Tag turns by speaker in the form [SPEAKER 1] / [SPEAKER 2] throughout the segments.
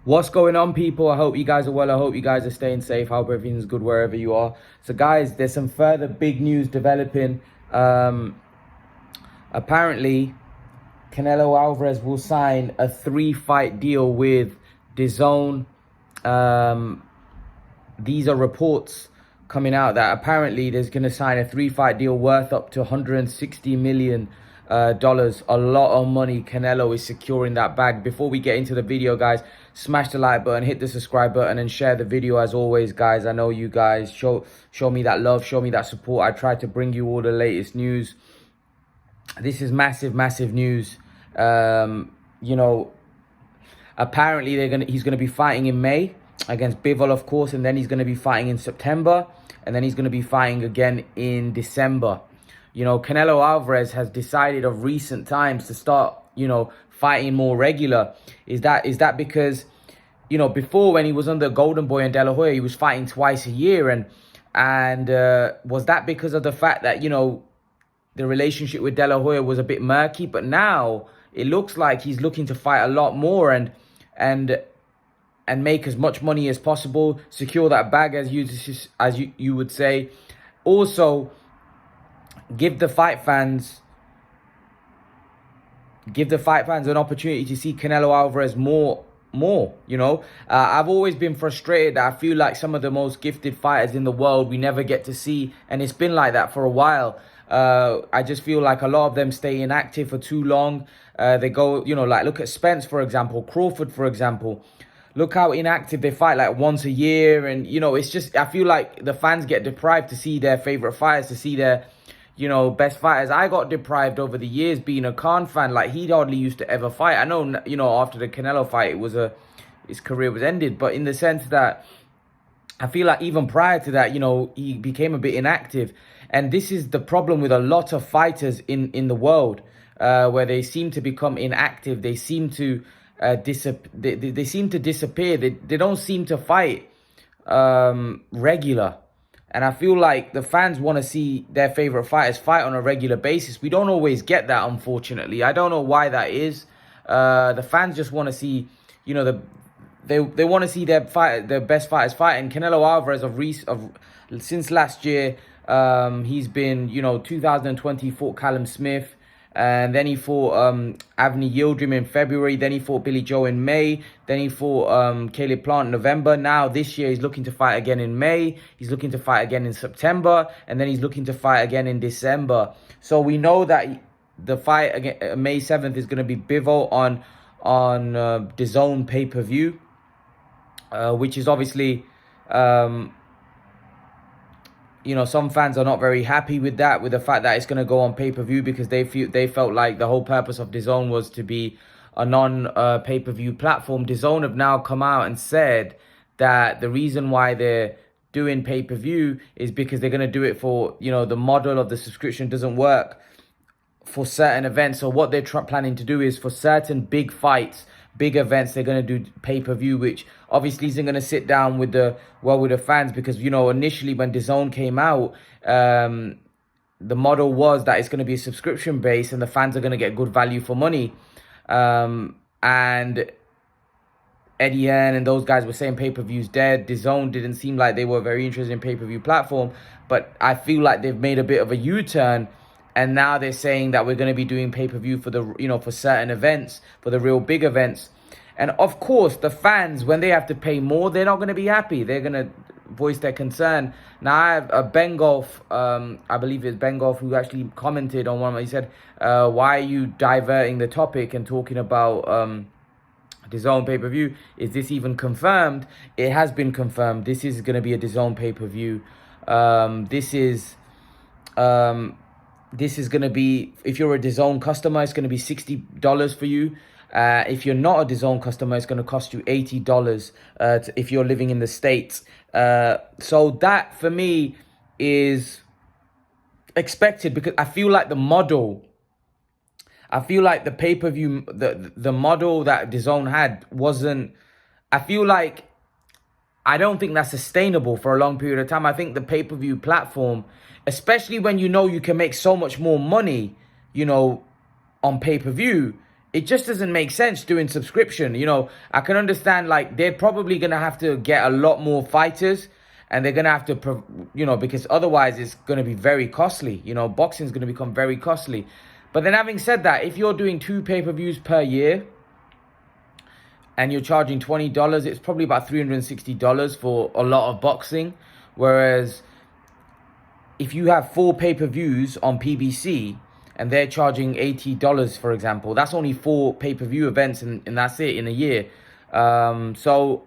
[SPEAKER 1] What's going on, people? I hope you guys are well. I hope you guys are staying safe. I hope everything's good wherever you are. So, guys, there's some further big news developing. Apparently, Canelo Alvarez will sign a 3-fight deal with DAZN. These are reports coming out that apparently there's going to sign a 3-fight deal worth up to $160 million. A lot of money. Canelo is securing that bag. Before we get into the video, guys, smash the like button, hit the subscribe button, and share the video. As always, guys, I know you guys show me that love, show me that support. I try to bring you all the latest news. This is massive news. Apparently he's gonna be fighting in May against Bivol, of course, and then he's gonna be fighting in September, and then he's gonna be fighting again in December. Canelo Alvarez has decided of recent times to start, fighting more regular. Is that because, before, when he was under Golden Boy and De La Hoya, he was fighting twice a year, and was that because of the fact that, the relationship with De La Hoya was a bit murky? But now it looks like he's looking to fight a lot more and make as much money as possible, secure that bag, as you would say. Also, give the fight fans an opportunity to see Canelo Alvarez more. I've always been frustrated that I feel like some of the most gifted fighters in the world we never get to see, and it's been like that for a while. I just feel like a lot of them stay inactive for too long. They go, like, look at Spence, for example, Crawford, for example. Look how inactive they fight, like once a year. And, it's just, I feel like the fans get deprived to see their favorite fighters, to see their, best fighters. I got deprived over the years being a Khan fan. Like, he hardly used to ever fight. I know, after the Canelo fight, his career was ended. But in the sense that I feel like even prior to that, he became a bit inactive. And this is the problem with a lot of fighters in the world, where they seem to become inactive. They seem to they seem to disappear. They don't seem to fight regular. And I feel like the fans want to see their favorite fighters fight on a regular basis. We don't always get that, unfortunately. I don't know why that is. The fans just want to see, they want to see their best fighters fight. And Canelo Alvarez since last year, he's been, 2020 he fought Callum Smith, and then he fought Avni Yildirim in February. Then he fought Billy Joe in May. Then he fought Caleb Plant in November. Now this year he's looking to fight again in May. He's looking to fight again in September, and then he's looking to fight again in December. So we know that the fight again, May 7th, is going to be Bivol on DAZN pay-per-view, which is obviously, some fans are not very happy with that, with the fact that it's going to go on pay-per-view, because they felt like the whole purpose of DAZN was to be a non-pay-per-view platform. DAZN have now come out and said that the reason why they're doing pay-per-view is because they're going to do it for, the model of the subscription doesn't work for certain events. So what they're planning to do is, for certain big fights, big events, they're going to do pay-per-view, which obviously isn't going to sit down with the fans, because initially when DAZN came out, the model was that it's going to be a subscription base and the fans are going to get good value for money, and Eddie Hearn and those guys were saying pay-per-view's dead. DAZN didn't seem like they were very interested in pay-per-view platform, but I feel like they've made a bit of a U-turn. And now they're saying that we're going to be doing pay-per-view for for certain events, for the real big events. And of course, the fans, when they have to pay more, they're not going to be happy. They're going to voice their concern. Now, I have a Bengolf, I believe it's Bengolf, who actually commented on one of them. He said, why are you diverting the topic and talking about DAZN pay-per-view? Is this even confirmed? It has been confirmed. This is going to be a DAZN pay-per-view. This is going to be, if you're a DAZN customer, it's going to be $60 for you. If you're not a DAZN customer, it's going to cost you $80 if you're living in the States. So that, for me, is expected, because I feel like the model, the pay-per-view, the model that DAZN had wasn't, I don't think that's sustainable for a long period of time. I think the pay-per-view platform, especially when you can make so much more money, on pay-per-view, it just doesn't make sense doing subscription. You know, I can understand like they're probably going to have to get a lot more fighters, and they're going to have to, you know, because otherwise it's going to be very costly. You know, boxing is going to become very costly. But then having said that, if you're doing 2 pay-per-views per year and you're charging $20, it's probably about $360 for a lot of boxing. Whereas if you have 4 pay-per-views on PBC and they're charging $80, for example, that's only 4 pay-per-view events, and that's it in a year. So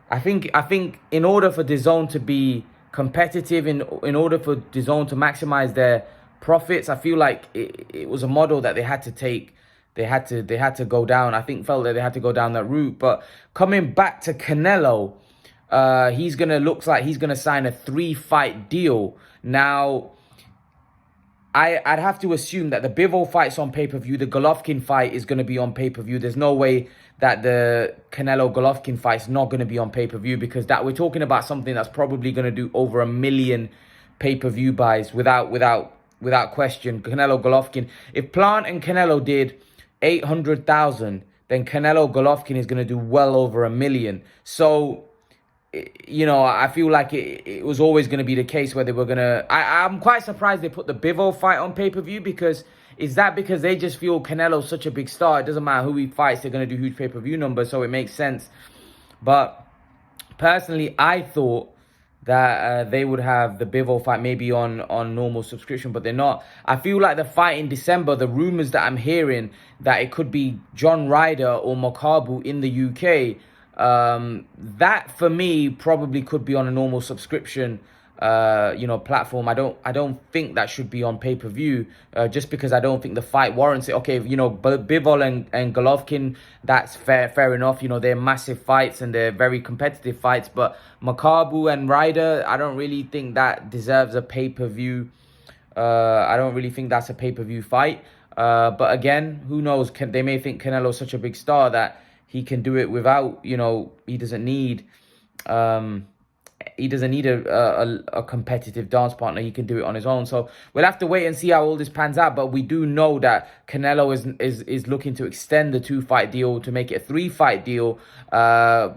[SPEAKER 1] I think in order for DAZN to be competitive, in order for DAZN to maximize their profits, I feel like it was a model that they had to take. They had to go down. I felt that they had to go down that route. But coming back to Canelo, looks like he's gonna sign a 3-fight deal. Now, I'd have to assume that the Bivol fight's on pay-per-view. The Golovkin fight is going to be on pay-per-view. There's no way that the Canelo-Golovkin fight's not going to be on pay-per-view, because that we're talking about something that's probably going to do over 1 million pay-per-view buys without question. Canelo-Golovkin. If Plant and Canelo did 800,000, then Canelo-Golovkin is going to do well over 1 million. So, you know, I feel like it was always going to be the case where they were going to... I'm quite surprised they put the Bivol fight on pay-per-view, because because they just feel Canelo's such a big star. It doesn't matter who he fights, they're going to do huge pay-per-view numbers, so it makes sense. But personally, I thought that they would have the Bivol fight maybe on normal subscription, but they're not. I feel like the fight in December, the rumors that I'm hearing, that it could be John Ryder or Makabu in the UK, that for me probably could be on a normal subscription platform. I don't think that should be on pay-per-view, just because I don't think the fight warrants it. Okay, you know, Bivol and Golovkin, that's fair enough. You know, they're massive fights and they're very competitive fights, but Makabu and Ryder, I don't really think that deserves a pay-per-view. I don't really think that's a pay-per-view fight. But again, who knows? They may think Canelo's such a big star that he can do it without, you know, he doesn't need a competitive dance partner. He can do it on his own. So we'll have to wait and see how all this pans out. But we do know that Canelo is looking to extend the 2-fight deal to make it a 3-fight deal,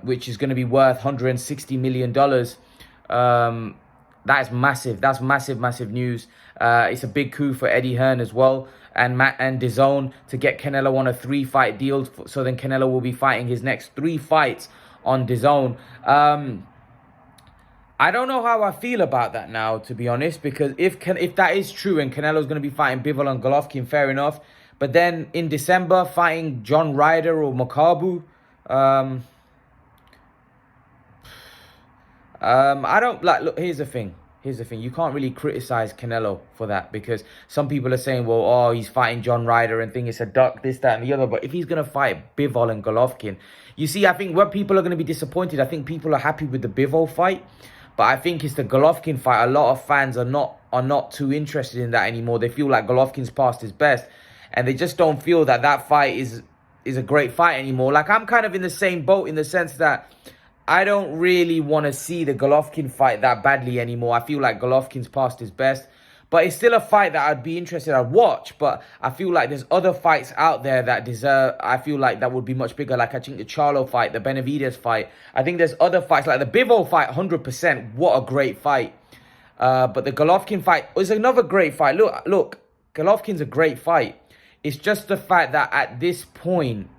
[SPEAKER 1] which is going to be worth $160 million. That is massive. That's massive news. It's a big coup for Eddie Hearn as well, and DAZN, to get Canelo on a 3-fight deal. So then Canelo will be fighting his next 3 fights on DAZN. I don't know how I feel about that now, to be honest, because if that is true and Canelo's going to be fighting Bivol and Golovkin, fair enough. But then in December, fighting John Ryder or Makabu, I don't like. Look, here's the thing. You can't really criticize Canelo for that, because some people are saying, well, oh, he's fighting John Ryder and think it's a duck, this, that, and the other. But if he's going to fight Bivol and Golovkin, you see, I think where people are going to be disappointed, I think people are happy with the Bivol fight, but I think it's the Golovkin fight. A lot of fans are not too interested in that anymore. They feel like Golovkin's past his best, and they just don't feel that fight is a great fight anymore. Like, I'm kind of in the same boat, in the sense that I don't really want to see the Golovkin fight that badly anymore. I feel like Golovkin's past his best. But it's still a fight that I'd be interested, I'd watch. But I feel like there's other fights out there that deserve... I feel like that would be much bigger. Like, I think the Charlo fight, the Benavidez fight. I think there's other fights, like the Bivol fight, 100%. What a great fight. But the Golovkin fight is another great fight. Look, Golovkin's a great fight. It's just the fact that at this point,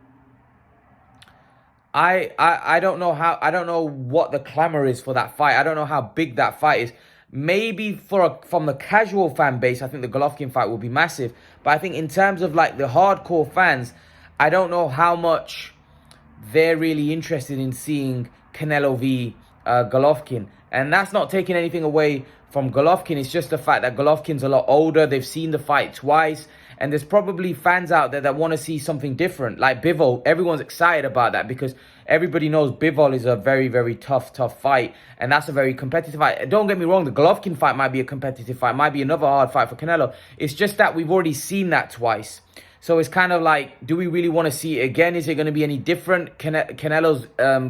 [SPEAKER 1] I don't know what the clamor is for that fight. I don't know how big that fight is. Maybe from the casual fan base, I think the Golovkin fight will be massive. But I think in terms of like the hardcore fans, I don't know how much they're really interested in seeing Canelo v Golovkin. And that's not taking anything away from Golovkin. It's just the fact that Golovkin's a lot older. They've seen the fight twice. And there's probably fans out there that want to see something different. Like Bivol, everyone's excited about that because everybody knows Bivol is a very, very tough fight. And that's a very competitive fight. Don't get me wrong, the Golovkin fight might be a competitive fight. Might be another hard fight for Canelo. It's just that we've already seen that twice. So it's kind of like, do we really want to see it again? Is it going to be any different? Canelo's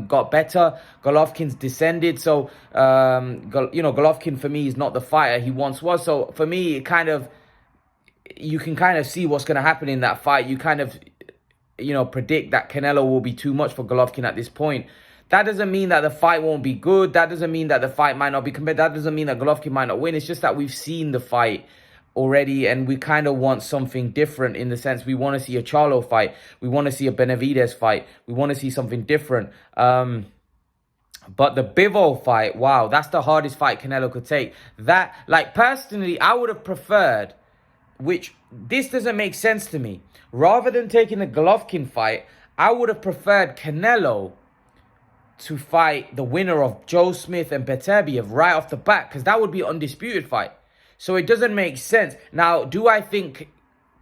[SPEAKER 1] got better. Golovkin's descended. So, Golovkin for me is not the fighter he once was. So for me, it kind of... you can kind of see what's going to happen in that fight. You kind of predict that Canelo will be too much for Golovkin at this point. That doesn't mean that the fight won't be good. That doesn't mean that the fight might not be compared. That doesn't mean that Golovkin might not win. It's just that we've seen the fight already, and we kind of want something different, in the sense we want to see a Charlo fight. We want to see a Benavidez fight. We want to see something different. But the Bivol fight, wow, that's the hardest fight Canelo could take. That, like, personally, I would have preferred, which this doesn't make sense to me. Rather than taking the Golovkin fight, I would have preferred Canelo to fight the winner of Joe Smith and Beterbiev right off the bat, because that would be an undisputed fight. So it doesn't make sense. Now, do I think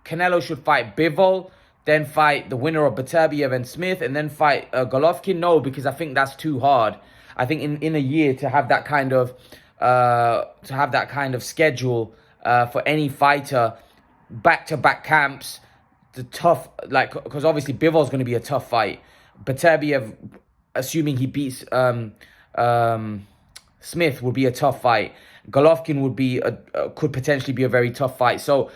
[SPEAKER 1] Canelo should fight Bivol, then fight the winner of Beterbiev and Smith, and then fight Golovkin? No, because I think that's too hard. I think in a year to have that kind of schedule for any fighter, back-to-back camps, the tough, like, because obviously Bivol's going to be a tough fight. Beterbiev, assuming he beats Smith, would be a tough fight. Golovkin would be could potentially be a very tough fight. So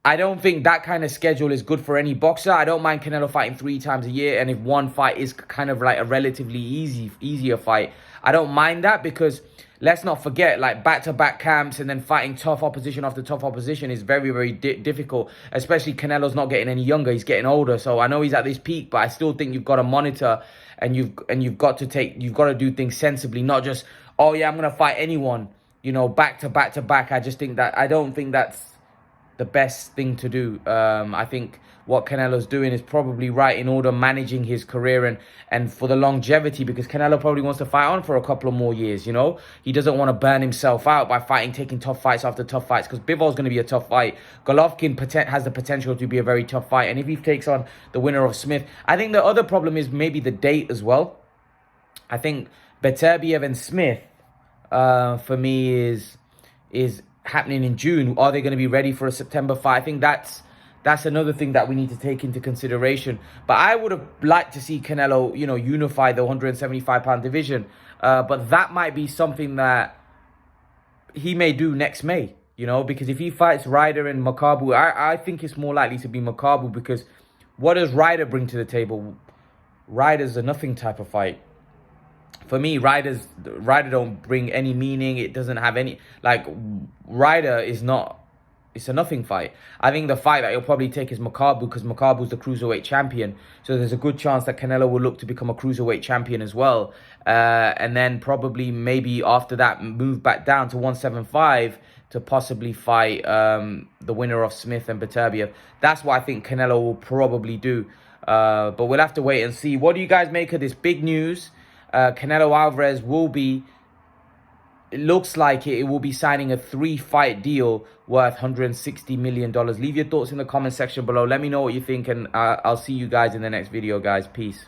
[SPEAKER 1] I don't think that kind of schedule is good for any boxer. I don't mind Canelo fighting 3 times a year, and if one fight is kind of like a relatively easier fight, I don't mind that, because let's not forget, like, back-to-back camps and then fighting tough opposition after tough opposition is very, very difficult. Especially Canelo's not getting any younger; he's getting older. So I know he's at this peak, but I still think you've got to monitor, and you've got to do things sensibly, not just, oh yeah, I'm gonna fight anyone, back to back. I don't think that's the best thing to do. I think what Canelo's doing is probably right in order managing his career and for the longevity, because Canelo probably wants to fight on for a couple of more years, He doesn't want to burn himself out by taking tough fights after tough fights, because Bivol's going to be a tough fight. Golovkin has the potential to be a very tough fight, and if he takes on the winner of Smith, I think the other problem is maybe the date as well. I think Beterbiev and Smith, for me, is happening in June. Are they going to be ready for a September fight? I think that's another thing that we need to take into consideration. But I would have liked to see Canelo, unify the 175-pound division. But that might be something that he may do next May, because if he fights Ryder and Makabu, I think it's more likely to be Makabu, because what does Ryder bring to the table? Ryder's a nothing type of fight. For me, Ryder don't bring any meaning. It doesn't have any, like, Ryder is not, it's a nothing fight. I think the fight that he'll probably take is Makabu, because Makabu's the cruiserweight champion. So there's a good chance that Canelo will look to become a cruiserweight champion as well. And then probably maybe after that move back down to 175 to possibly fight the winner of Smith and Beterbiev. That's what I think Canelo will probably do. But we'll have to wait and see. What do you guys make of this big news? Canelo Alvarez it looks like it will be signing a 3-fight deal worth $160 million. Leave your thoughts in the comment section below. Let me know what you think, and I'll see you guys in the next video, guys. Peace.